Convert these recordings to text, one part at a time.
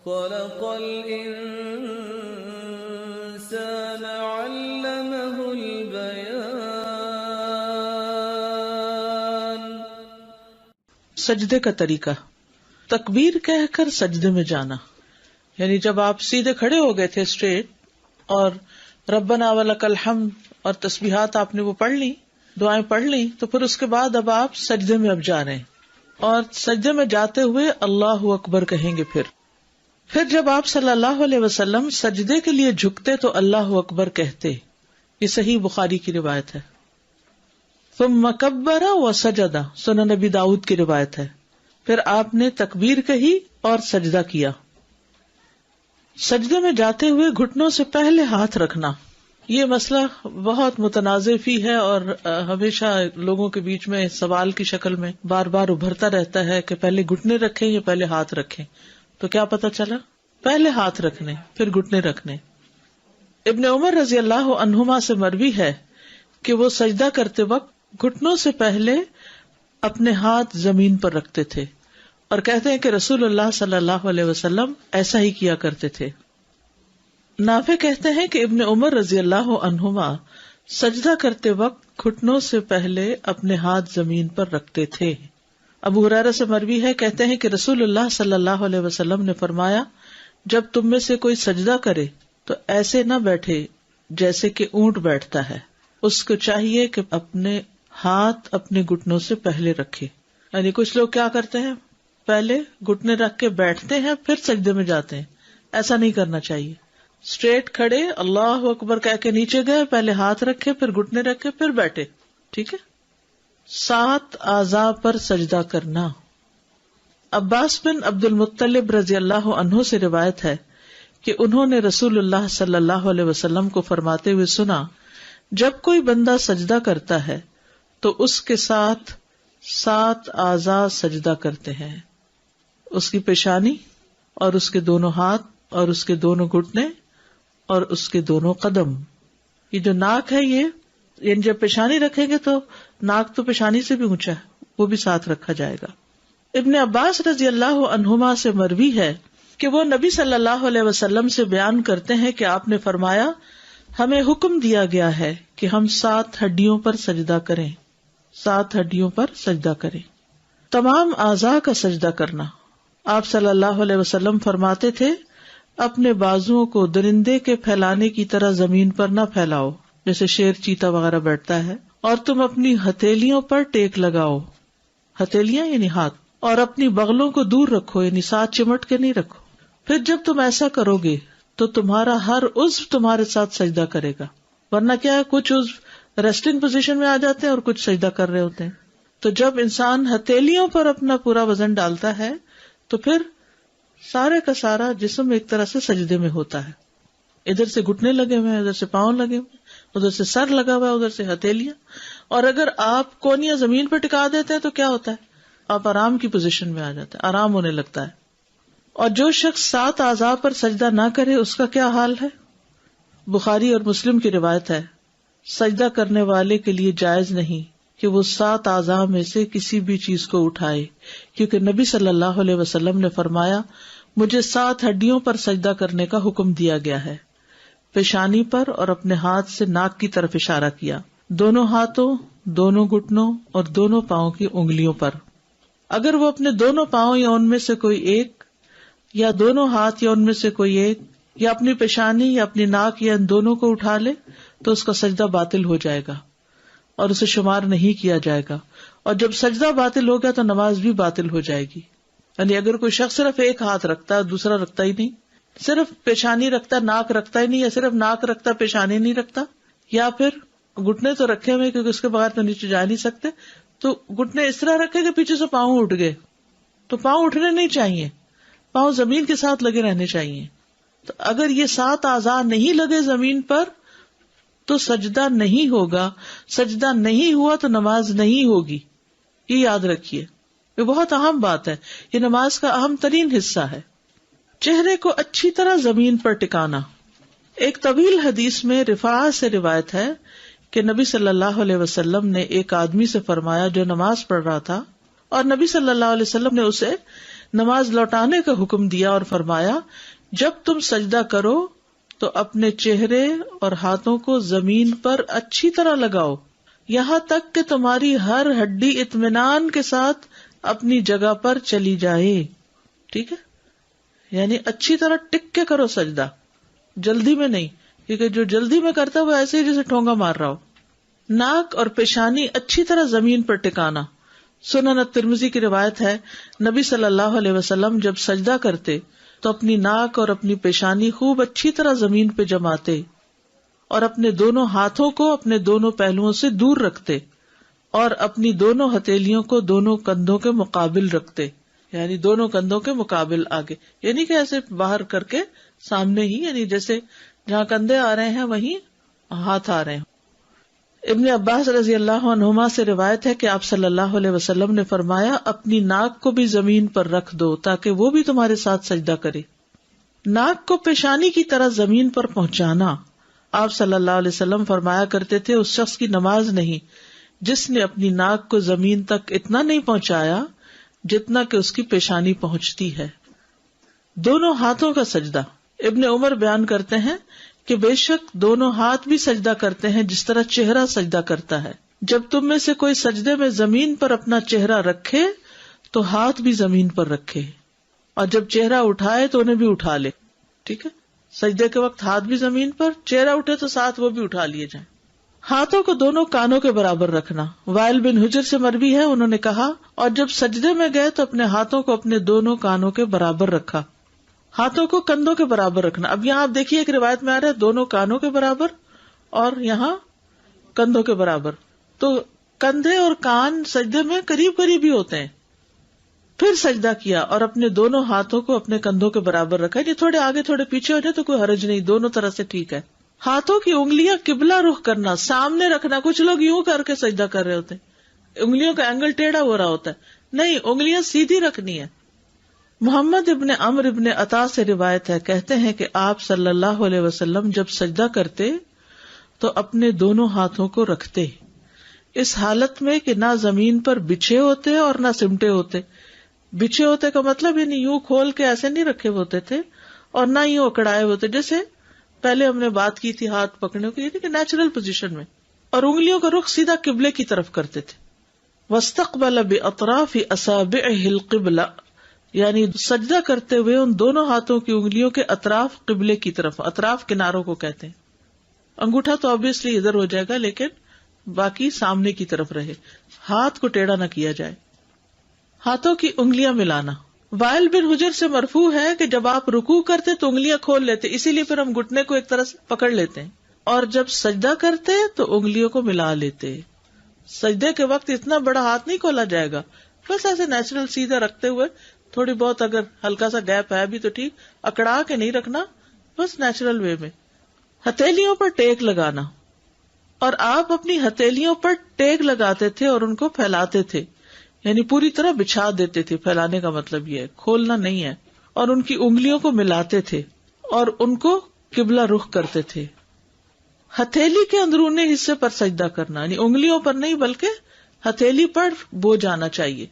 خلق الانسان علمه البيان. سجدے کا طریقہ، تکبیر کہہ کر سجدے میں جانا، یعنی جب آپ سیدھے کھڑے ہو گئے تھے اسٹریٹ اور ربنا ولک الحمد اور تسبیحات آپ نے وہ پڑھ لی، دعائیں پڑھ لی، تو پھر اس کے بعد اب آپ سجدے میں اب جا رہے ہیں اور سجدے میں جاتے ہوئے اللہ اکبر کہیں گے. پھر جب آپ صلی اللہ علیہ وسلم سجدے کے لیے جھکتے تو اللہ اکبر کہتے. یہ صحیح بخاری کی روایت ہے. ثم کبر وسجد، سنن نبی داؤد کی روایت ہے. پھر آپ نے تکبیر کہی اور سجدہ کیا. سجدے میں جاتے ہوئے گھٹنوں سے پہلے ہاتھ رکھنا، یہ مسئلہ بہت متنازع فی ہے اور ہمیشہ لوگوں کے بیچ میں سوال کی شکل میں بار بار ابھرتا رہتا ہے کہ پہلے گھٹنے رکھیں یا پہلے ہاتھ رکھیں. تو کیا پتا چلا؟ پہلے ہاتھ رکھنے پھر گھٹنے رکھنے. ابن عمر رضی اللہ عنہما سے مروی ہے کہ وہ سجدہ کرتے وقت گھٹنوں سے پہلے اپنے ہاتھ زمین پر رکھتے تھے اور کہتے ہیں کہ رسول اللہ صلی اللہ علیہ وسلم ایسا ہی کیا کرتے تھے. نافع کہتے ہیں کہ ابن عمر رضی اللہ عنہما سجدہ کرتے وقت گھٹنوں سے پہلے اپنے ہاتھ زمین پر رکھتے تھے. ابو ہریرہ سے مروی ہے، کہتے ہیں کہ رسول اللہ صلی اللہ علیہ وسلم نے فرمایا، جب تم میں سے کوئی سجدہ کرے تو ایسے نہ بیٹھے جیسے کہ اونٹ بیٹھتا ہے، اس کو چاہیے کہ اپنے ہاتھ اپنے گھٹنوں سے پہلے رکھے. یعنی کچھ لوگ کیا کرتے ہیں، پہلے گھٹنے رکھ کے بیٹھتے ہیں پھر سجدے میں جاتے ہیں. ایسا نہیں کرنا چاہیے. اسٹریٹ کھڑے اللہ اکبر کہہ کے نیچے گئے، پہلے ہاتھ رکھے پھر گھٹنے رکھے پھر بیٹھے. ٹھیک ہے. 7 اعضاء پر سجدہ کرنا. عباس بن عبد المطلب رضی اللہ عنہ سے روایت ہے کہ انہوں نے رسول اللہ صلی اللہ علیہ وسلم کو فرماتے ہوئے سنا، جب کوئی بندہ سجدہ کرتا ہے تو اس کے ساتھ 7 اعضاء سجدہ کرتے ہیں، اس کی پیشانی اور اس کے دونوں ہاتھ اور اس کے دونوں گھٹنے اور اس کے دونوں قدم. یہ جو ناک ہے، یہ یعنی جب پیشانی رکھیں گے تو ناک تو پیشانی سے بھی اونچا ہے، وہ بھی ساتھ رکھا جائے گا. ابن عباس رضی اللہ عنہما سے مروی ہے کہ وہ نبی صلی اللہ علیہ وسلم سے بیان کرتے ہیں کہ آپ نے فرمایا، ہمیں حکم دیا گیا ہے کہ ہم 7 ہڈیوں پر سجدہ کریں. 7 ہڈیوں پر سجدہ کریں. تمام اعضاء کا سجدہ کرنا. آپ صلی اللہ علیہ وسلم فرماتے تھے، اپنے بازوؤں کو درندے کے پھیلانے کی طرح زمین پر نہ پھیلاؤ جیسے شیر چیتا وغیرہ بیٹھتا ہے، اور تم اپنی ہتھیلیوں پر ٹیک لگاؤ. ہتھیلیاں یعنی ہاتھ. اور اپنی بغلوں کو دور رکھو، یعنی ساتھ چمٹ کے نہیں رکھو. پھر جب تم ایسا کرو گے تو تمہارا ہر عضو تمہارے ساتھ سجدہ کرے گا. ورنہ کیا ہے، کچھ عضو ریسٹنگ پوزیشن میں آ جاتے ہیں اور کچھ سجدہ کر رہے ہوتے ہیں. تو جب انسان ہتھیلیوں پر اپنا پورا وزن ڈالتا ہے تو پھر سارے کا سارا جسم ایک طرح سے سجدے میں ہوتا ہے. ادھر سے گھٹنے لگے ہوئے ہیں، ادھر سے پاؤں لگے ہوئے، ادھر سے سر لگا ہوا ہے، ادھر سے ہتھیلیاں. اور اگر آپ کونیاں زمین پر ٹکا دیتے ہیں تو کیا ہوتا ہے، آپ آرام کی پوزیشن میں آ جاتے ہیں، آرام ہونے لگتا ہے. اور جو شخص 7 اعضاء پر سجدہ نہ کرے اس کا کیا حال ہے. بخاری اور مسلم کی روایت ہے، سجدہ کرنے والے کے لیے جائز نہیں کہ وہ 7 اعضاء میں سے کسی بھی چیز کو اٹھائے، کیونکہ نبی صلی اللہ علیہ وسلم نے فرمایا، مجھے 7 ہڈیوں پر سجدہ کرنے کا حکم دیا گیا ہے. پیشانی پر اور اپنے ہاتھ سے ناک کی طرف اشارہ کیا، دونوں ہاتھوں، دونوں گھٹنوں اور دونوں پاؤں کی انگلیوں پر. اگر وہ اپنے دونوں پاؤں یا ان میں سے کوئی ایک، یا دونوں ہاتھ یا ان میں سے کوئی ایک، یا اپنی پیشانی یا اپنی ناک یا ان دونوں کو اٹھا لے تو اس کا سجدہ باطل ہو جائے گا اور اسے شمار نہیں کیا جائے گا. اور جب سجدہ باطل ہو گیا تو نماز بھی باطل ہو جائے گی. یعنی اگر کوئی شخص صرف ایک ہاتھ رکھتا ہے دوسرا رکھتا ہی نہیں، صرف پیشانی رکھتا ناک رکھتا ہی نہیں، یا صرف ناک رکھتا پیشانی نہیں رکھتا، یا پھر گھٹنے تو رکھے ہوئے کیونکہ اس کے بغیر تو نیچے جا نہیں سکتے، تو گھٹنے اس طرح رکھے کہ پیچھے سے پاؤں اٹھ گئے، تو پاؤں اٹھنے نہیں چاہیے، پاؤں زمین کے ساتھ لگے رہنے چاہیے. تو اگر یہ 7 اعضاء نہیں لگے زمین پر تو سجدہ نہیں ہوگا. سجدہ نہیں ہوا تو نماز نہیں ہوگی. یہ یاد رکھیے، یہ بہت اہم بات ہے، یہ نماز کا اہم ترین حصہ ہے. چہرے کو اچھی طرح زمین پر ٹکانا. ایک طویل حدیث میں رفاعہ سے روایت ہے کہ نبی صلی اللہ علیہ وسلم نے ایک آدمی سے فرمایا جو نماز پڑھ رہا تھا، اور نبی صلی اللہ علیہ وسلم نے اسے نماز لوٹانے کا حکم دیا اور فرمایا جب تم سجدہ کرو تو اپنے چہرے اور ہاتھوں کو زمین پر اچھی طرح لگاؤ، یہاں تک کہ تمہاری ہر ہڈی اطمینان کے ساتھ اپنی جگہ پر چلی جائے. ٹھیک ہے، یعنی اچھی طرح ٹک کے کرو سجدہ، جلدی میں نہیں، کیونکہ جو جلدی میں کرتا ہے وہ ایسے ہی جیسے ٹھونگا مار رہا ہو. ناک اور پیشانی اچھی طرح زمین پر ٹکانا. سنن الترمذی کی روایت ہے، نبی صلی اللہ علیہ وسلم جب سجدہ کرتے تو اپنی ناک اور اپنی پیشانی خوب اچھی طرح زمین پہ جماتے اور اپنے دونوں ہاتھوں کو اپنے دونوں پہلوؤں سے دور رکھتے اور اپنی دونوں ہتھیلیوں کو دونوں کندھوں کے مقابل رکھتے، یعنی دونوں کندھوں کے مقابل آگے، یعنی کہ ایسے باہر کر کے سامنے ہی، یعنی جیسے جہاں کندھے آ رہے ہیں وہیں ہاتھ آ رہے ہیں. ابن عباس رضی اللہ عنہما سے روایت ہے کہ آپ صلی اللہ علیہ وسلم نے فرمایا اپنی ناک کو بھی زمین پر رکھ دو تاکہ وہ بھی تمہارے ساتھ سجدہ کرے. ناک کو پیشانی کی طرح زمین پر پہنچانا. آپ صلی اللہ علیہ وسلم فرمایا کرتے تھے اس شخص کی نماز نہیں جس نے اپنی ناک کو زمین تک اتنا نہیں پہنچایا جتنا کہ اس کی پیشانی پہنچتی ہے. دونوں ہاتھوں کا سجدہ. ابن عمر بیان کرتے ہیں کہ بے شک دونوں ہاتھ بھی سجدہ کرتے ہیں جس طرح چہرہ سجدہ کرتا ہے. جب تم میں سے کوئی سجدے میں زمین پر اپنا چہرہ رکھے تو ہاتھ بھی زمین پر رکھے، اور جب چہرہ اٹھائے تو انہیں بھی اٹھا لے. ٹھیک ہے، سجدے کے وقت ہاتھ بھی زمین پر، چہرہ اٹھے تو ساتھ وہ بھی اٹھا لیے جائیں. ہاتھوں کو دونوں کانوں کے برابر رکھنا. وائل بن حجر سے مروی ہے، انہوں نے کہا اور جب سجدے میں گئے تو اپنے ہاتھوں کو اپنے دونوں کانوں کے برابر رکھا. ہاتھوں کو کندھوں کے برابر رکھنا. اب یہاں آپ دیکھیے ایک روایت میں آ رہا ہے دونوں کانوں کے برابر اور یہاں کندھوں کے برابر، تو کندھے اور کان سجدے میں قریب قریب ہی ہوتے ہیں. پھر سجدہ کیا اور اپنے دونوں ہاتھوں کو اپنے کندھوں کے برابر رکھا. یہ تھوڑے آگے تھوڑے پیچھے ہو جائے تو کوئی حرج نہیں، دونوں طرح سے ٹھیک ہے. ہاتھوں کی انگلیاں قبلہ رخ کرنا، سامنے رکھنا. کچھ لوگ یوں کر کے سجدہ کر رہے ہوتے ہیں، انگلیوں کا اینگل ٹیڑھا ہو رہا ہوتا ہے. نہیں، انگلیاں سیدھی رکھنی ہے. محمد ابن عمرو ابن عطا سے روایت ہے، کہتے ہیں کہ آپ صلی اللہ علیہ وسلم جب سجدہ کرتے تو اپنے دونوں ہاتھوں کو رکھتے اس حالت میں کہ نہ زمین پر بچھے ہوتے اور نہ سمٹے ہوتے. بچھے ہوتے کا مطلب یعنی یوں کھول کے ایسے نہیں رکھے ہوتے تھے اور نہ یوں اکڑائے ہوتے، جیسے پہلے ہم نے بات کی تھی ہاتھ پکڑنے کی، یعنی کہ نیچرل پوزیشن میں. اور انگلیوں کا رخ سیدھا قبلے کی طرف کرتے تھے. واستقبل باطراف اصابعه القبلہ، یعنی سجدہ کرتے ہوئے ان دونوں ہاتھوں کی انگلیوں کے اطراف قبلے کی طرف. اطراف کناروں کو کہتے ہیں. انگوٹھا تو obviously ادھر ہو جائے گا لیکن باقی سامنے کی طرف رہے، ہاتھ کو ٹیڑھا نہ کیا جائے. ہاتھوں کی انگلیاں ملانا. وائل بن حجر سے مرفوع ہے کہ جب آپ رکوع کرتے تو انگلیاں کھول لیتے، اسی لیے پھر ہم گھٹنے کو ایک طرح سے پکڑ لیتے ہیں، اور جب سجدہ کرتے تو انگلیوں کو ملا لیتے. سجدے کے وقت اتنا بڑا ہاتھ نہیں کھولا جائے گا، بس ایسے نیچرل سیدھا رکھتے ہوئے، تھوڑی بہت اگر ہلکا سا گیپ ہے بھی تو ٹھیک، اکڑا کے نہیں رکھنا، بس نیچرل وے میں. ہتھیلیوں پر ٹیک لگانا. اور آپ اپنی ہتھیلیوں پر ٹیک لگاتے تھے اور ان کو پھیلاتے تھے، یعنی پوری طرح بچھا دیتے تھے. پھیلانے کا مطلب یہ ہے، کھولنا نہیں ہے. اور ان کی انگلیوں کو ملاتے تھے اور ان کو قبلہ رخ کرتے تھے. ہتھیلی کے اندرونی حصے پر سجدہ کرنا، یعنی انگلیوں پر نہیں بلکہ ہتھیلی پر بوجھ آنا چاہیے.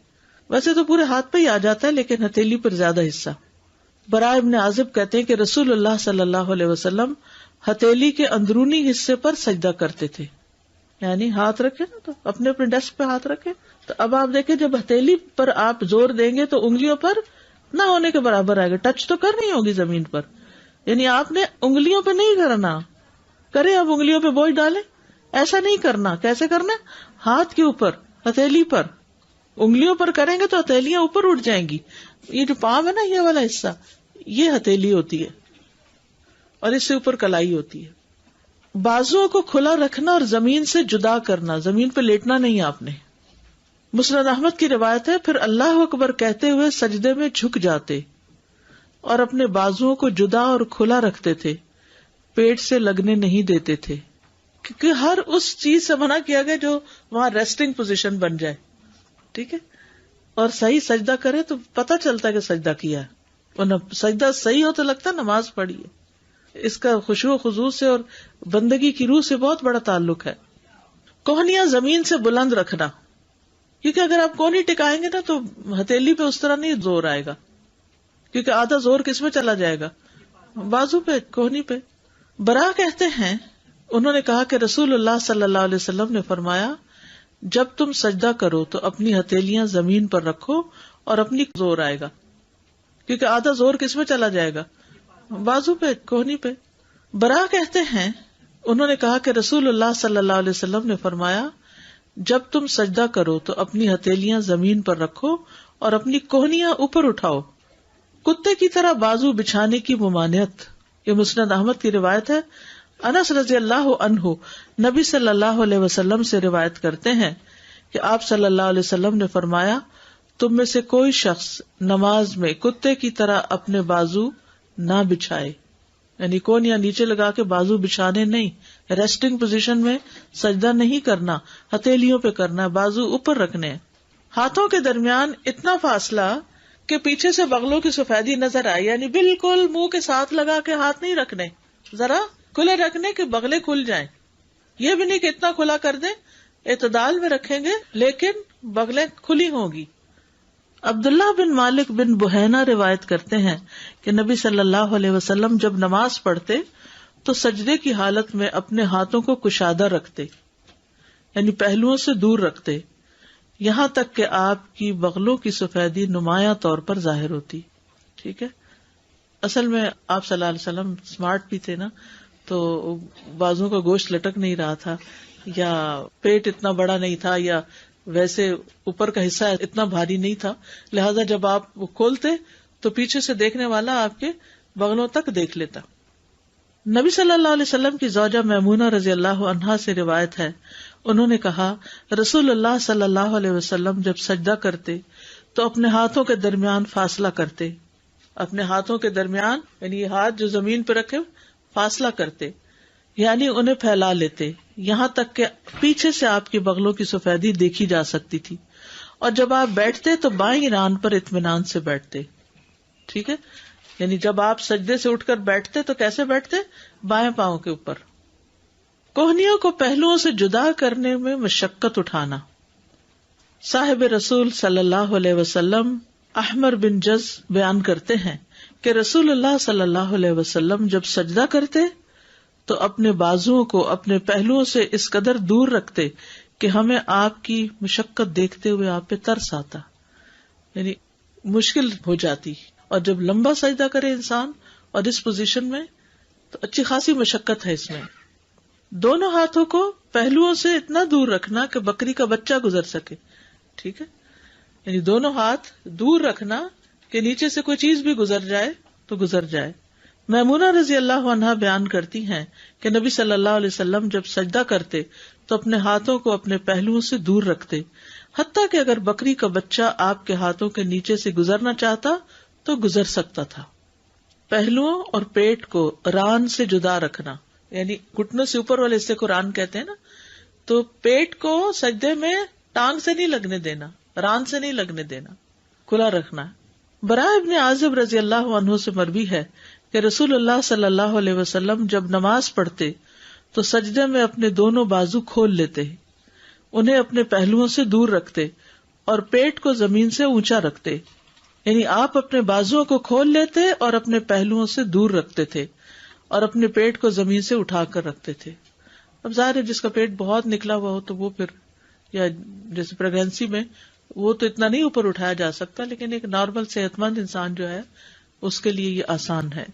ویسے تو پورے ہاتھ پہ ہی آ جاتا ہے لیکن ہتھیلی پر زیادہ حصہ. براء ابن عازب کہتے ہیں کہ رسول اللہ صلی اللہ علیہ وسلم ہتھیلی کے اندرونی حصے پر سجدہ کرتے تھے، یعنی ہاتھ رکھے نا تو اپنے اپنے ڈیسک پہ ہاتھ رکھے. تو اب آپ دیکھیں جب ہتھیلی پر آپ زور دیں گے تو انگلیوں پر نہ ہونے کے برابر آئے گا، ٹچ تو کرنی ہوگی زمین پر، یعنی آپ نے انگلیوں پہ نہیں کرنا. کرے اب انگلیوں پہ بوجھ ڈالے، ایسا نہیں کرنا. کیسے کرنا؟ ہاتھ کے اوپر، ہتھیلی پر. انگلیوں پر کریں گے تو ہتھیلیاں اوپر اٹھ جائیں گی. یہ جو پام ہے نا، یہ والا حصہ، یہ ہتھیلی ہوتی ہے اور اس سے اوپر کلائی ہوتی ہے. بازوؤں کو کھلا رکھنا اور زمین سے جدا کرنا، زمین پہ لیٹنا نہیں آپ نے. مسند احمد کی روایت ہے، پھر اللہ اکبر کہتے ہوئے سجدے میں جھک جاتے اور اپنے بازوؤں کو جدا اور کھلا رکھتے تھے، پیٹ سے لگنے نہیں دیتے تھے، کیونکہ ہر اس چیز سے منع کیا گیا جو وہاں ریسٹنگ پوزیشن بن جائے. ٹھیک ہے، اور صحیح سجدہ کرے تو پتہ چلتا ہے کہ سجدہ کیا ہے، ورنہ سجدہ صحیح ہو تو لگتا ہے نماز پڑھی ہے. اس کا خشوع و خضوع سے اور بندگی کی روح سے بہت بڑا تعلق ہے. کوہنیاں زمین سے بلند رکھنا، کیونکہ اگر آپ کونی ٹکائیں گے نا تو ہتھیلی پہ اس طرح نہیں زور آئے گا. کیونکہ آدھا زور کس میں چلا جائے گا؟ بازو پہ، کوہنی پہ. برا کہتے ہیں انہوں نے کہا کہ رسول اللہ صلی اللہ علیہ وسلم نے فرمایا جب تم سجدہ کرو تو اپنی ہتھیلیاں زمین پر رکھو اور اپنی زور آئے گا، کیونکہ آدھا زور کس میں چلا جائے گا؟ بازو پہ، کوہنی پہ. برا کہتے ہیں انہوں نے کہا کہ رسول اللہ صلی اللہ علیہ وسلم نے فرمایا جب تم سجدہ کرو تو اپنی ہتھیلیاں زمین پر رکھو اور اپنی کوہنیاں اوپر اٹھاؤ. کتے کی طرح بازو بچھانے کی ممانعت، یہ مسند احمد کی روایت ہے. انس رضی اللہ عنہ نبی صلی اللہ علیہ وسلم سے روایت کرتے ہیں کہ آپ صلی اللہ علیہ وسلم نے فرمایا تم میں سے کوئی شخص نماز میں کتے کی طرح اپنے بازو نہ بچھائے، یعنی کونیاں نیچے لگا کے بازو بچھانے نہیں، ریسٹنگ پوزیشن میں سجدہ نہیں کرنا، ہتھیلیوں پہ کرنا، بازو اوپر رکھنے. ہاتھوں کے درمیان اتنا فاصلہ کہ پیچھے سے بغلوں کی سفیدی نظر آئے، یعنی بالکل منہ کے ساتھ لگا کے ہاتھ نہیں رکھنے، ذرا کھلے رکھنے کہ بغلیں کھل جائیں. یہ بھی نہیں کہ اتنا کھلا کر دیں، اعتدال میں رکھیں گے لیکن بغلیں کھلی ہوں گی. عبداللہ بن مالک بن بحینا روایت کرتے ہیں کہ نبی صلی اللہ علیہ وسلم جب نماز پڑھتے تو سجدے کی حالت میں اپنے ہاتھوں کو کشادہ رکھتے، یعنی پہلوؤں سے دور رکھتے، یہاں تک کہ آپ کی بغلوں کی سفیدی نمایاں طور پر ظاہر ہوتی. ٹھیک ہے، اصل میں آپ صلی اللہ علیہ وسلم اسمارٹ بھی تھے نا، تو بازوں کا گوشت لٹک نہیں رہا تھا، یا پیٹ اتنا بڑا نہیں تھا، یا ویسے اوپر کا حصہ اتنا بھاری نہیں تھا، لہذا جب آپ کھولتے تو پیچھے سے دیکھنے والا آپ کے بغلوں تک دیکھ لیتا. نبی صلی اللہ علیہ وسلم کی زوجہ میمونہ رضی اللہ عنہا سے روایت ہے، انہوں نے کہا رسول اللہ صلی اللہ علیہ وسلم جب سجدہ کرتے تو اپنے ہاتھوں کے درمیان فاصلہ کرتے، اپنے ہاتھوں کے درمیان یعنی یہ ہاتھ جو زمین پہ رکھے فاصلہ کرتے، یعنی انہیں پھیلا لیتے یہاں تک کہ پیچھے سے آپ کی بغلوں کی سفیدی دیکھی جا سکتی تھی. اور جب آپ بیٹھتے تو بائیں ران پر اطمینان سے بیٹھتے. ٹھیک ہے، یعنی جب آپ سجدے سے اٹھ کر بیٹھتے تو کیسے بیٹھتے؟ بائیں پاؤں کے اوپر. کوہنیوں کو پہلوؤں سے جدا کرنے میں مشقت اٹھانا. صاحب رسول صلی اللہ علیہ وسلم احمر بن جز بیان کرتے ہیں کہ رسول اللہ صلی اللہ علیہ وسلم جب سجدہ کرتے تو اپنے بازوؤں کو اپنے پہلوؤں سے اس قدر دور رکھتے کہ ہمیں آپ کی مشقت دیکھتے ہوئے آپ پہ ترس آتا، یعنی مشکل ہو جاتی. اور جب لمبا سجدہ کرے انسان اور اس پوزیشن میں تو اچھی خاصی مشقت ہے اس میں. دونوں ہاتھوں کو پہلوؤں سے اتنا دور رکھنا کہ بکری کا بچہ گزر سکے. ٹھیک ہے، یعنی دونوں ہاتھ دور رکھنا کہ نیچے سے کوئی چیز بھی گزر جائے تو گزر جائے. میمونہ رضی اللہ عنہا بیان کرتی ہیں کہ نبی صلی اللہ علیہ وسلم جب سجدہ کرتے تو اپنے ہاتھوں کو اپنے پہلوؤں سے دور رکھتے، حتیٰ کہ اگر بکری کا بچہ آپ کے ہاتھوں کے نیچے سے گزرنا چاہتا تو گزر سکتا تھا. پہلوؤں اور پیٹ کو ران سے جدا رکھنا، یعنی گھٹنوں سے اوپر والے حصے کو ران کہتے ہیں نا، تو پیٹ کو سجدے میں ٹانگ سے نہیں لگنے دینا، ران سے نہیں لگنے دینا، کھلا رکھنا. براء ابن عازب رضی اللہ عنہ سے مروی ہے کہ رسول اللہ صلی اللہ علیہ وسلم جب نماز پڑھتے تو سجدے میں اپنے دونوں بازو کھول لیتے، انہیں اپنے پہلوؤں سے دور رکھتے اور پیٹ کو زمین سے اونچا رکھتے، یعنی آپ اپنے بازوؤں کو کھول لیتے اور اپنے پہلوؤں سے دور رکھتے تھے اور اپنے پیٹ کو زمین سے اٹھا کر رکھتے تھے. اب ظاہر ہے جس کا پیٹ بہت نکلا ہوا ہو تو وہ پھر، یا جیسے پریگنینسی میں وہ تو اتنا نہیں اوپر اٹھایا جا سکتا، لیکن ایک نارمل صحت مند انسان جو ہے اس کے لیے یہ آسان ہے.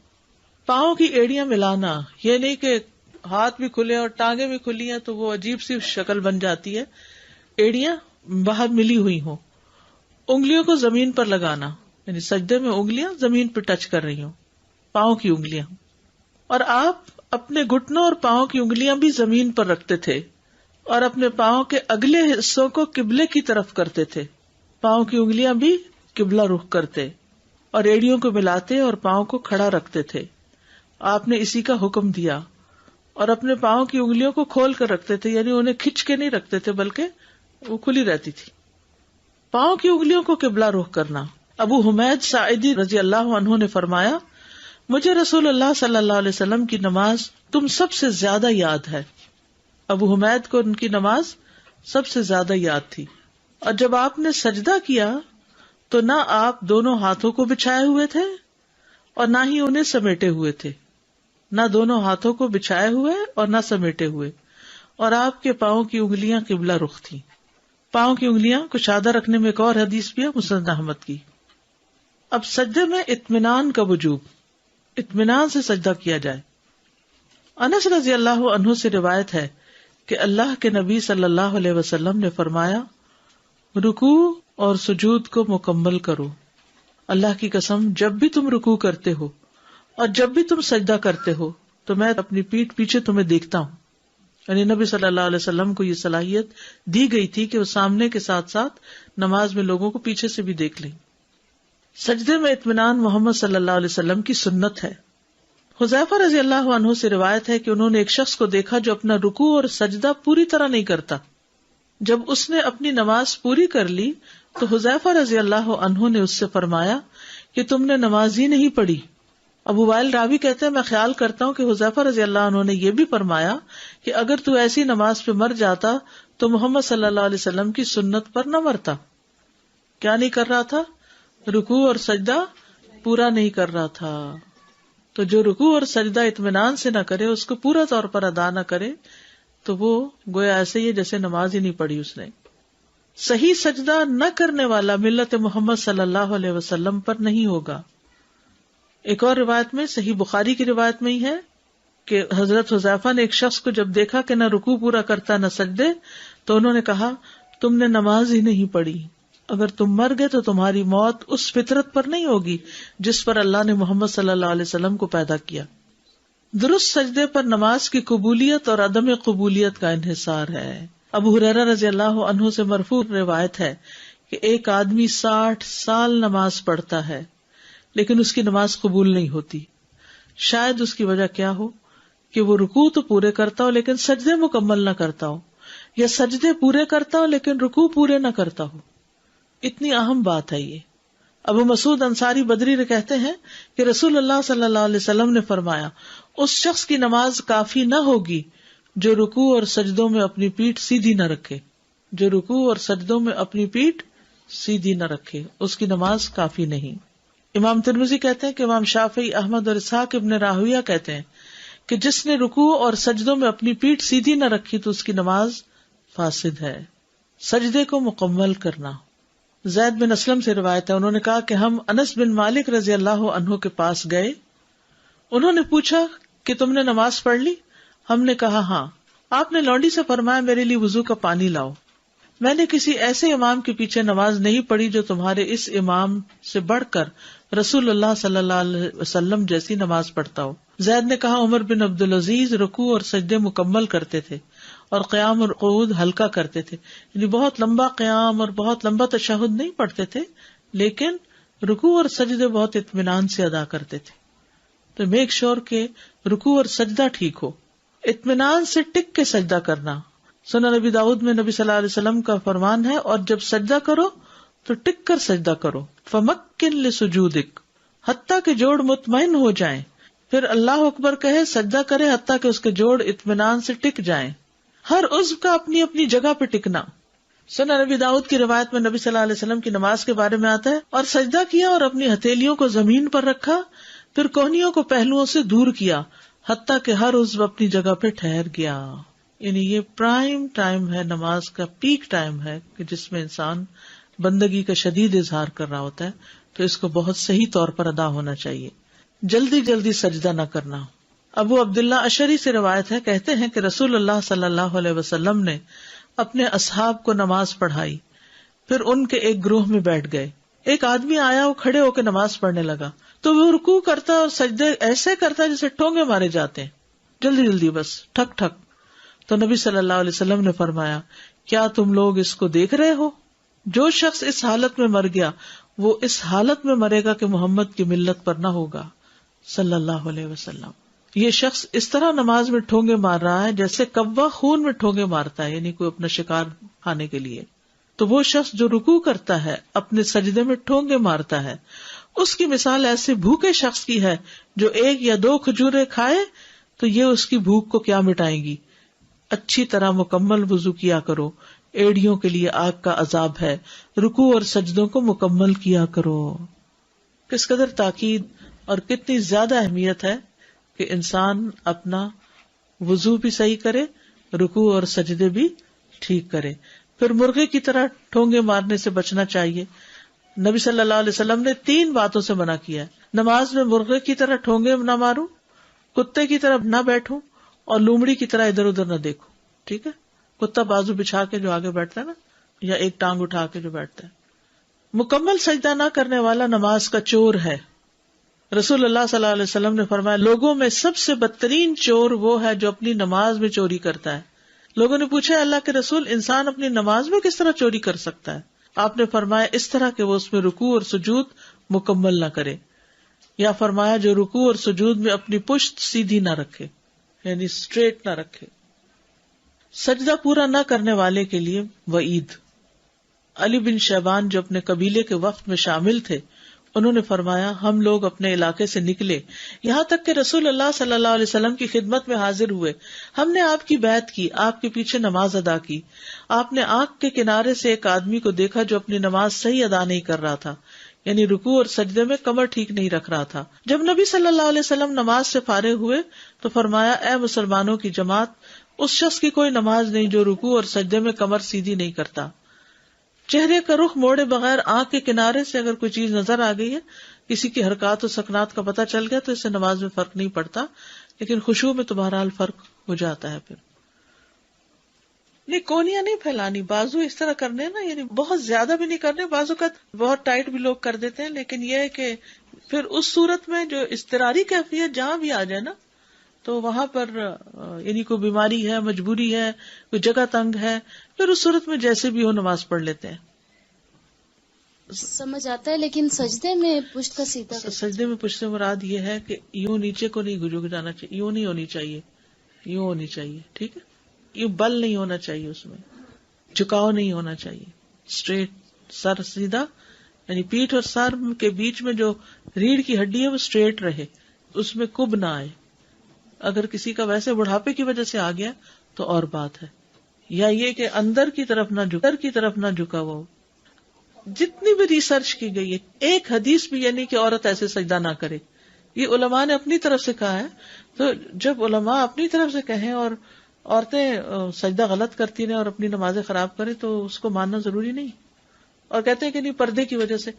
پاؤں کی ایڑیاں ملانا، یہ نہیں کہ ہاتھ بھی کھلے اور ٹانگیں بھی کھلی ہیں تو وہ عجیب سی شکل بن جاتی ہے. ایڑیاں باہر ملی ہوئی ہوں. انگلیوں کو زمین پر لگانا، یعنی سجدے میں انگلیاں زمین پہ ٹچ کر رہی ہوں، پاؤں کی انگلیاں. اور آپ اپنے گھٹنوں اور پاؤں کی انگلیاں بھی زمین پر رکھتے تھے اور اپنے پاؤں کے اگلے حصوں کو قبلے کی طرف کرتے تھے. پاؤں کی انگلیاں بھی قبلہ رخ کرتے اور ایڑیوں کو ملاتے اور پاؤں کو کھڑا رکھتے تھے. آپ نے اسی کا حکم دیا. اور اپنے پاؤں کی انگلیوں کو کھول کر رکھتے تھے، یعنی انہیں کھچ کے نہیں رکھتے تھے بلکہ وہ کھلی رہتی تھی. پاؤں کی انگلیوں کو قبلہ رخ کرنا. ابو حمید ساعدی رضی اللہ عنہ نے فرمایا مجھے رسول اللہ صلی اللہ علیہ وسلم کی نماز تم سب سے زیادہ یاد ہے. ابو حمید کو ان کی نماز سب سے زیادہ یاد تھی. اور جب آپ نے سجدہ کیا تو نہ آپ دونوں ہاتھوں کو بچھائے ہوئے تھے اور نہ ہی انہیں سمیٹے ہوئے تھے، نہ دونوں ہاتھوں کو بچھائے ہوئے اور نہ سمیٹے ہوئے، اور آپ کے پاؤں کی انگلیاں قبلہ رخ تھیں۔ پاؤں کی انگلیاں کشادہ رکھنے میں ایک اور حدیث بھی ہے مسند احمد کی۔ اب سجدے میں اطمینان کا وجوب، اطمینان سے سجدہ کیا جائے۔ انس رضی اللہ عنہ سے روایت ہے کہ اللہ کے نبی صلی اللہ علیہ وسلم نے فرمایا، رکوع اور سجود کو مکمل کرو۔ اللہ کی قسم، جب بھی تم رکوع کرتے ہو اور جب بھی تم سجدہ کرتے ہو تو میں اپنی پیٹھ پیچھے تمہیں دیکھتا ہوں۔ یعنی نبی صلی اللہ علیہ وسلم کو یہ صلاحیت دی گئی تھی کہ وہ سامنے کے ساتھ ساتھ نماز میں لوگوں کو پیچھے سے بھی دیکھ لیں۔ سجدے میں اطمینان محمد صلی اللہ علیہ وسلم کی سنت ہے۔ حذیفہ رضی اللہ عنہ سے روایت ہے کہ انہوں نے ایک شخص کو دیکھا جو اپنا رکوع اور سجدہ پوری طرح نہیں کرتا۔ جب اس نے اپنی نماز پوری کر لی تو حذیفہ رضی اللہ عنہ نے اس سے فرمایا کہ تم نے نماز ہی نہیں پڑھی۔ ابو وائل راوی کہتے ہیں، میں خیال کرتا ہوں کہ حذیفہ رضی اللہ عنہ نے یہ بھی فرمایا کہ اگر تو ایسی نماز پہ مر جاتا تو محمد صلی اللہ علیہ وسلم کی سنت پر نہ مرتا۔ کیا نہیں کر رہا تھا؟ رکوع اور سجدہ پورا نہیں کر رہا تھا۔ تو جو رکوع اور سجدہ اطمینان سے نہ کرے، اس کو پورا طور پر ادا نہ کرے، تو وہ گویا ایسے ہی جیسے نماز ہی نہیں پڑھی اس نے۔ صحیح سجدہ نہ کرنے والا ملت محمد صلی اللہ علیہ وسلم پر نہیں ہوگا۔ ایک اور روایت میں، صحیح بخاری کی روایت میں ہی ہے کہ حضرت حذیفہ نے ایک شخص کو جب دیکھا کہ نہ رکوع پورا کرتا نہ سجدے، تو انہوں نے کہا، تم نے نماز ہی نہیں پڑھی۔ اگر تم مر گئے تو تمہاری موت اس فطرت پر نہیں ہوگی جس پر اللہ نے محمد صلی اللہ علیہ وسلم کو پیدا کیا۔ درست سجدے پر نماز کی قبولیت اور عدم قبولیت کا انحصار ہے۔ ابو ہریرہ رضی اللہ عنہ سے مرفوع روایت ہے کہ ایک آدمی 60 سال نماز پڑھتا ہے لیکن اس کی نماز قبول نہیں ہوتی۔ شاید اس کی وجہ کیا ہو کہ وہ رکوع تو پورے کرتا ہو لیکن سجدے مکمل نہ کرتا ہو، یا سجدے پورے کرتا ہو لیکن رکوع پورے نہ کرتا ہو۔ اتنی اہم بات ہے یہ۔ ابو مسعود انصاری بدری کہتے ہیں کہ رسول اللہ صلی اللہ علیہ وسلم نے فرمایا، اس شخص کی نماز کافی نہ ہوگی جو رکوع اور سجدوں میں اپنی پیٹھ سیدھی نہ رکھے، جو رکوع اور سجدوں میں اپنی پیٹھ سیدھی نہ رکھے، اس کی نماز کافی نہیں۔ امام ترمذی کہتے ہیں کہ امام شافعی، احمد اور اسحاق ابن راہویہ کہتے ہیں کہ جس نے رکوع اور سجدوں میں اپنی پیٹھ سیدھی نہ رکھی تو اس کی نماز فاسد ہے۔ سجدے کو مکمل کرنا۔ زید بن اسلم سے روایت ہے، انہوں نے کہا کہ ہم انس بن مالک رضی اللہ عنہ کے پاس گئے، انہوں نے پوچھا کہ تم نے نماز پڑھ لی؟ ہم نے کہا ہاں۔ آپ نے لونڈی سے فرمایا، میرے لیے وضو کا پانی لاؤ۔ میں نے کسی ایسے امام کے پیچھے نماز نہیں پڑھی جو تمہارے اس امام سے بڑھ کر رسول اللہ صلی اللہ علیہ وسلم جیسی نماز پڑھتا ہو۔ زید نے کہا، عمر بن عبدالعزیز رکوع اور سجدے مکمل کرتے تھے اور قیام اور قعود ہلکا کرتے تھے، یعنی بہت لمبا قیام اور بہت لمبا تشہد نہیں پڑھتے تھے، لیکن رکوع اور سجدے بہت اطمینان سے ادا کرتے تھے۔ تو میک شور کہ رکوع اور سجدہ ٹھیک ہو، اطمینان سے ٹک کے سجدہ کرنا۔ سنن نبی داؤد میں نبی صلی اللہ علیہ وسلم کا فرمان ہے، اور جب سجدہ کرو تو ٹک کر سجدہ کرو، فمکن لسجودک، حتیٰ کہ جوڑ مطمئن ہو جائیں، پھر اللہ اکبر کہے، سجدہ کرے حتیٰ کہ اس کے جوڑ اطمینان سے ٹک جائیں۔ ہر عضو کا اپنی اپنی جگہ پہ ٹکنا۔ سنن نبی داؤد کی روایت میں نبی صلی اللہ علیہ وسلم کی نماز کے بارے میں آتا ہے، اور سجدہ کیا اور اپنی ہتھیلیوں کو زمین پر رکھا، پھر کوہنیوں کو پہلوؤں سے دور کیا، حتیٰ کہ ہر عضو اپنی جگہ پہ ٹھہر گیا۔ یعنی یہ پرائم ٹائم ہے، نماز کا پیک ٹائم ہے کہ جس میں انسان بندگی کا شدید اظہار کر رہا ہوتا ہے، تو اس کو بہت صحیح طور پر ادا ہونا چاہیے، جلدی جلدی سجدہ نہ کرنا۔ ابو عبداللہ اشعری سے روایت ہے، کہتے ہیں کہ رسول اللہ صلی اللہ علیہ وسلم نے اپنے اصحاب کو نماز پڑھائی، پھر ان کے ایک گروہ میں بیٹھ گئے۔ ایک آدمی آیا، وہ کھڑے ہو کے نماز پڑھنے لگا، تو وہ رکوع کرتا اور سجدے ایسے کرتا جیسے ٹھونگے مارے جاتے ہیں، جلدی جلدی بس ٹھک ٹھک۔ تو نبی صلی اللہ علیہ وسلم نے فرمایا، کیا تم لوگ اس کو دیکھ رہے ہو؟ جو شخص اس حالت میں مر گیا وہ اس حالت میں مرے گا کہ محمد کی ملت پر نہ ہوگا صلی اللہ علیہ وسلم۔ یہ شخص اس طرح نماز میں ٹھونگے مار رہا ہے جیسے کوا خون میں ٹھونگے مارتا ہے، یعنی کوئی اپنا شکار کھانے کے لیے۔ تو وہ شخص جو رکوع کرتا ہے، اپنے سجدے میں ٹھونگے مارتا ہے، اس کی مثال ایسے بھوکے شخص کی ہے جو 1 یا 2 کھجوریں کھائے تو یہ اس کی بھوک کو کیا مٹائیں گی۔ اچھی طرح مکمل وضو کیا کرو، ایڑیوں کے لیے آگ کا عذاب ہے، رکوع اور سجدوں کو مکمل کیا کرو۔ کس قدر تاکید اور کتنی زیادہ اہمیت ہے کہ انسان اپنا وضو بھی صحیح کرے، رکوع اور سجدے بھی ٹھیک کرے. پھر مرغے کی طرح ٹھونگے مارنے سے بچنا چاہیے. نبی صلی اللہ علیہ وسلم نے 3 باتوں سے منع کیا ہے. نماز میں مرغے کی طرح ٹھونگے نہ ماروں، کتے کی طرح نہ بیٹھوں، اور لومڑی کی طرح ادھر ادھر نہ دیکھوں. ٹھیک ہے، کتا بازو بچھا کے جو آگے بیٹھتا ہے نا، یا ایک ٹانگ اٹھا کے جو بیٹھتا ہے. مکمل سجدہ نہ کرنے والا نماز کا چور ہے. رسول اللہ صلی اللہ علیہ وسلم نے فرمایا، لوگوں میں سب سے بدترین چور وہ ہے جو اپنی نماز میں چوری کرتا ہے. لوگوں نے پوچھا، اللہ کے رسول، انسان اپنی نماز میں کس طرح چوری کر سکتا ہے؟ آپ نے فرمایا، اس طرح کہ وہ اس میں رکوع اور سجود مکمل نہ کرے، یا فرمایا جو رکوع اور سجود میں اپنی پشت سیدھی نہ رکھے، یعنی اسٹریٹ نہ رکھے. سجدہ پورا نہ کرنے والے کے لیے وعید. علی بن شیبان جو اپنے قبیلے کے وفد میں شامل تھے، انہوں نے فرمایا، ہم لوگ اپنے علاقے سے نکلے یہاں تک کہ رسول اللہ صلی اللہ علیہ وسلم کی خدمت میں حاضر ہوئے. ہم نے آپ کی بیعت کی، آپ کے پیچھے نماز ادا کی. آپ نے آنکھ کے کنارے سے ایک آدمی کو دیکھا جو اپنی نماز صحیح ادا نہیں کر رہا تھا، یعنی رکوع اور سجدے میں کمر ٹھیک نہیں رکھ رہا تھا. جب نبی صلی اللہ علیہ وسلم نماز سے فارغ ہوئے تو فرمایا، اے مسلمانوں کی جماعت، اس شخص کی کوئی نماز نہیں جو رکوع اور سجدے میں کمر سیدھی نہیں کرتا. چہرے کا رخ موڑے بغیر آنکھ کے کنارے سے اگر کوئی چیز نظر آ گئی ہے، کسی کی حرکات و سکنات کا پتہ چل گیا، تو اس سے نماز میں فرق نہیں پڑتا، لیکن خشوع میں تو بہرحال فرق ہو جاتا ہے. پھر نہیں، کونیاں نہیں پھیلانی، بازو اس طرح کرنے نا، یعنی بہت زیادہ بھی نہیں کرنے. بازو کا بہت ٹائٹ بھی لوگ کر دیتے ہیں، لیکن یہ ہے کہ پھر اس صورت میں جو اضطراری کیفیت جہاں بھی آ جائے نا، تو وہاں پر یعنی کوئی بیماری ہے، مجبوری ہے، کوئی جگہ تنگ ہے، پھر اس صورت میں جیسے بھی ہو نماز پڑھ لیتے ہیں. سمجھ آتا ہے، لیکن سجدے میں پشت کا سیدھا سجدے میں پشت سے مراد یہ ہے کہ یوں نیچے کو نہیں جھک جانا چاہیے، یوں نہیں ہونی چاہیے، یوں ہونی چاہیے. ٹھیک ہے، یوں بل نہیں ہونا چاہیے، اس میں جھکاؤ نہیں ہونا چاہیے، اسٹریٹ سر سیدھا، یعنی پیٹھ اور سر کے بیچ میں جو ریڑھ کی ہڈی ہے وہ اسٹریٹ رہے، اس میں کب نہ آئے. اگر کسی کا ویسے بڑھاپے کی وجہ سے آ گیا تو اور بات ہے، یا یہ کہ اندر کی طرف نہ جھکا ہوا ہو. جتنی بھی ریسرچ کی گئی ہے، ایک حدیث بھی یعنی کہ عورت ایسے سجدہ نہ کرے، یہ علماء نے اپنی طرف سے کہا ہے. تو جب علماء اپنی طرف سے کہیں اور عورتیں سجدہ غلط کرتی رہیں اور اپنی نمازیں خراب کریں تو اس کو ماننا ضروری نہیں. اور کہتے ہیں کہ نہیں، پردے کی وجہ سے.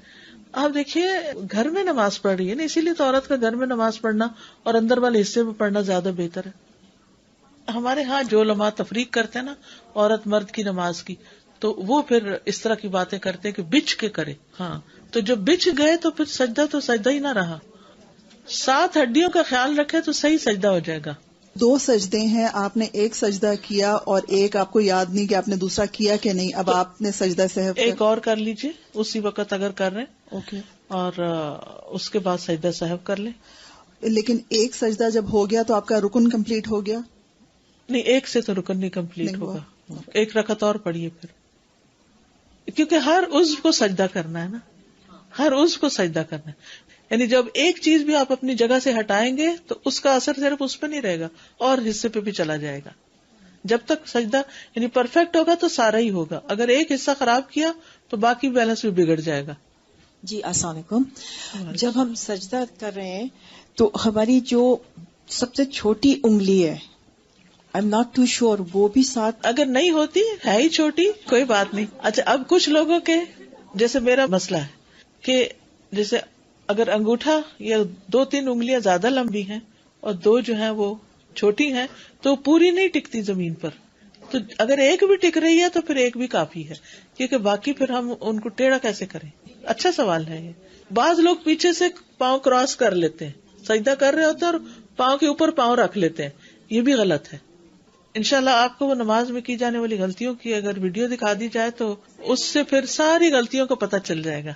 آپ دیکھیے، گھر میں نماز پڑھ رہی ہے نا، اسی لیے تو عورت کا گھر میں نماز پڑھنا اور اندر والے حصے میں پڑھنا زیادہ بہتر ہے. ہمارے ہاں جو علماء تفریق کرتے ہیں نا عورت مرد کی نماز کی، تو وہ پھر اس طرح کی باتیں کرتے ہیں کہ بچ کے کرے. ہاں، تو جب بچ گئے تو پھر سجدہ ہی نہ رہا. 7 ہڈیوں کا خیال رکھے تو صحیح سجدہ ہو جائے گا. 2 سجدے ہیں، آپ نے ایک سجدہ کیا اور ایک آپ کو یاد نہیں کہ آپ نے دوسرا کیا کہ نہیں، اب آپ نے سجدہ سہو ایک اور کر لیجئے اسی وقت اگر کر رہے ہیں، اوکے، اور اس کے بعد سجدہ سہو کر لیں. لیکن ایک سجدہ جب ہو گیا تو آپ کا رکن کمپلیٹ ہو گیا؟ نہیں، ایک سے تو رکن نہیں کمپلیٹ ہوگا، ایک رکعت اور پڑھیے پھر، کیونکہ ہر عضو کو سجدہ کرنا ہے نا، ہر عضو کو سجدہ کرنا ہے. یعنی جب ایک چیز بھی آپ اپنی جگہ سے ہٹائیں گے تو اس کا اثر صرف اس پہ نہیں رہے گا، اور حصے پہ بھی چلا جائے گا. جب تک سجدہ یعنی پرفیکٹ ہوگا تو سارا ہی ہوگا، اگر ایک حصہ خراب کیا تو باقی بیلنس بھی بگڑ جائے گا. جی السلام علیکم. جب ہم سجدہ کر رہے ہیں تو ہماری جو سب سے چھوٹی انگلی ہے، I am not too sure, وہ بھی ساتھ اگر نہیں ہوتی ہے ہی چھوٹی، کوئی بات نہیں. اچھا، اب کچھ لوگوں کے جیسے میرا مسئلہ ہے کہ جیسے اگر انگوٹھا یا 2-3 انگلیاں زیادہ لمبی ہیں اور 2 جو ہیں وہ چھوٹی ہیں تو پوری نہیں ٹکتی زمین پر. تو اگر ایک بھی ٹک رہی ہے تو پھر ایک بھی کافی ہے، کیونکہ باقی پھر ہم ان کو ٹیڑھا کیسے کریں. اچھا سوال ہے یہ. بعض لوگ پیچھے سے پاؤں کراس کر لیتے ہیں، سجدہ کر رہے ہوتے ہیں اور پاؤں کے اوپر پاؤں رکھ لیتے ہیں، یہ بھی غلط ہے. انشاءاللہ آپ کو وہ نماز میں کی جانے والی غلطیوں کی اگر ویڈیو دکھا دی جائے تو اس سے پھر ساری غلطیوں کا پتہ چل جائے گا.